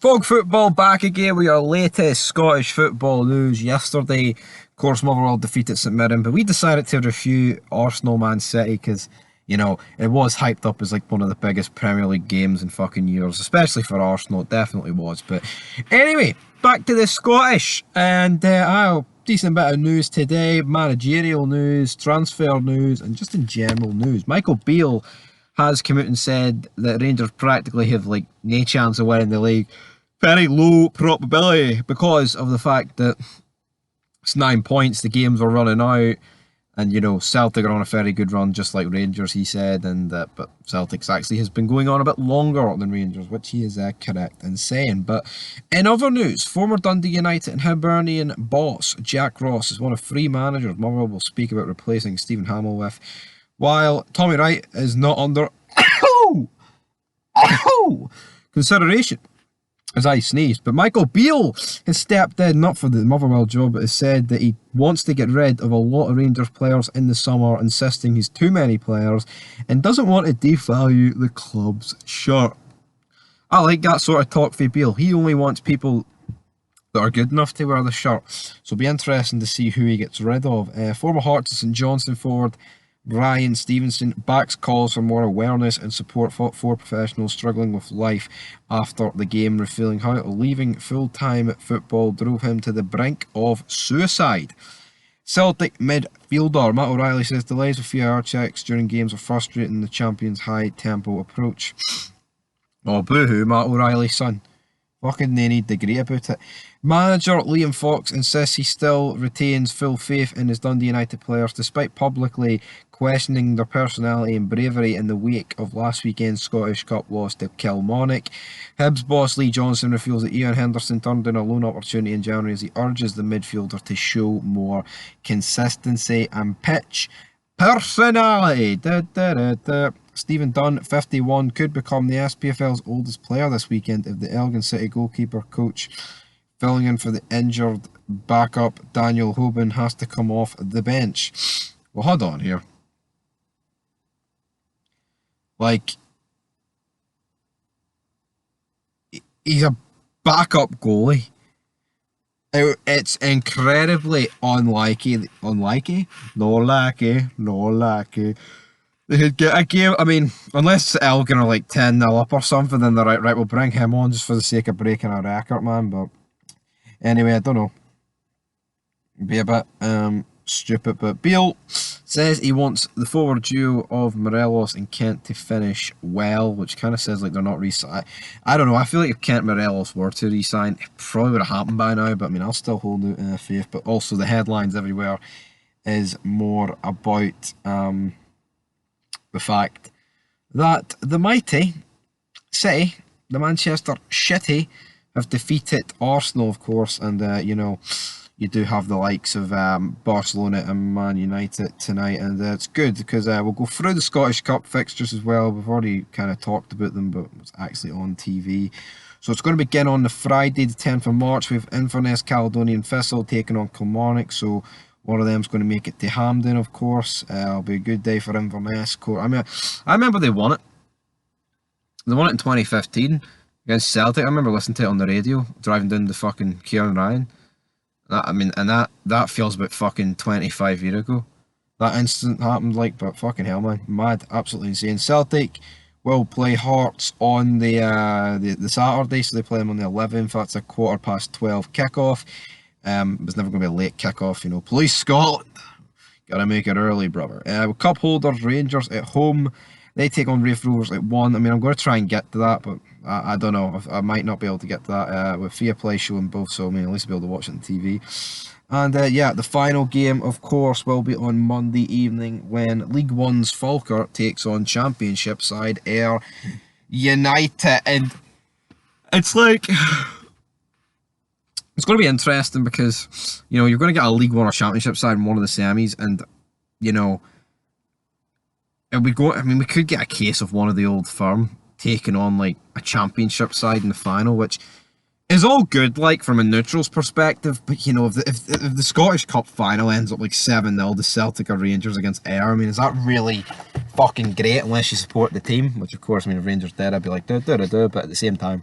Fog Football back again with your latest Scottish football news. Yesterday, of course, Motherwell defeated St Mirren, but we decided to review Arsenal Man City because, it was hyped up as like one of the biggest Premier League games in fucking years, especially for Arsenal. It definitely was. But anyway, back to the Scottish, and decent bit of news today, managerial news, transfer news, and just in general news. Michael Beale has come out and said that Rangers practically have like no chance of winning the league. Very low probability because of the fact that it's 9 points, the games are running out, and Celtic are on a very good run, just like Rangers, he said, and but Celtic's actually has been going on a bit longer than Rangers, which he is correct in saying. But in other news, former Dundee United and Hibernian boss Jack Ross is one of 3 managers Motherwell will speak about replacing Stephen Hamill with, while Tommy Wright is not under consideration, as I sneezed. But Michael Beale has stepped in, not for the Motherwell job, but has said that he wants to get rid of a lot of Rangers players in the summer, insisting he's too many players and doesn't want to devalue the club's shirt. I like that sort of talk for Beale. He only wants people that are good enough to wear the shirt. So it'll be interesting to see who he gets rid of. Former Hearts and St Johnstone forward Ryan Stevenson backs calls for more awareness and support for professionals struggling with life after the game, revealing how leaving full-time football drove him to the brink of suicide. Celtic midfielder Matt O'Reilly says delays with VAR checks during games are frustrating the champions' high-tempo approach. Oh, boo-hoo, Matt O'Reilly's son. Fucking they need to agree about it. Manager Liam Fox insists he still retains full faith in his Dundee United players despite publicly questioning their personality and bravery in the wake of last weekend's Scottish Cup loss to Kilmarnock. Hibs boss Lee Johnson reveals that Ian Henderson turned down a loan opportunity in January as he urges the midfielder to show more consistency and pitch personality. Stephen Dunn, 51, could become the SPFL's oldest player this weekend if the Elgin City goalkeeper coach filling in for the injured backup Daniel Hoban has to come off the bench. Well, hold on here. Like, he's a backup goalie. It's incredibly unlikely. They could get a game. I mean, unless Elgin are like 10-0 up or something, then they're right, we'll bring him on just for the sake of breaking a record, man. But anyway, I don't know. It'd be a bit stupid. But Beale says he wants the forward duo of Morelos and Kent to finish well, which kind of says like they're not re-signed. I don't know. I feel like if Kent Morelos were to re-sign, it probably would have happened by now. But I mean, I'll still hold out faith. But also the headlines everywhere is more about the fact that the mighty City, the Manchester Shitty, have defeated Arsenal, of course, and you do have the likes of Barcelona and Man United tonight, and it's good because we'll go through the Scottish Cup fixtures as well. We've already kind of talked about them, but it's actually on TV. So it's going to begin on the Friday, the 10th of March, with Inverness Caledonian Thistle taking on Kilmarnock, so one of them's going to make it to Hampden, of course. It'll be a good day for Inverness. I mean, I remember they won it. They won it in 2015 against Celtic. I remember listening to it on the radio, driving down to fucking Kieran Ryan. That feels about fucking 25 years ago. That incident happened, but fucking hell, man. Mad, absolutely insane. Celtic will play Hearts on the Saturday, so they play them on the 11th. That's a 12:15 kickoff. It's never going to be a late kickoff, Police Scotland. Gotta make it early, brother. Cup holders, Rangers at home. They take on Raith Rovers at 1. I mean, I'm going to try and get to that, but I don't know. I might not be able to get to that with Fair Play showing both, so I mean, at least I'll be able to watch it on TV. And the final game, of course, will be on Monday evening when League One's Falkirk takes on Championship side Ayr United. And it's like, it's going to be interesting because, you're going to get a League One or Championship side in one of the semis, and, we could get a case of one of the old firm taking on, like, a Championship side in the final, which is all good, like, from a neutral's perspective, but, if the Scottish Cup final ends up, like, 7-0 to Celtic or Rangers against Ayr, I mean, is that really fucking great unless you support the team? Which, of course, I mean, if Rangers did, I'd be like, but at the same time,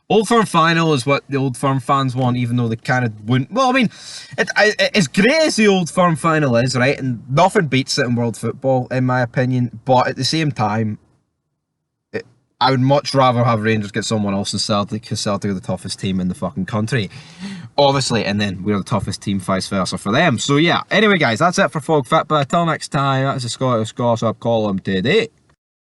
Old Firm final is what the Old Firm fans want, even though they kind of wouldn't. Well, I mean, as great as the Old Firm final is, right, and nothing beats it in world football, in my opinion. But at the same time, I would much rather have Rangers get someone else than Celtic, because Celtic are the toughest team in the fucking country, obviously, and then we're the toughest team, vice versa for them. So yeah. Anyway, guys, that's it for Fog Fit. But until next time, that's the Scottish Gossip column today.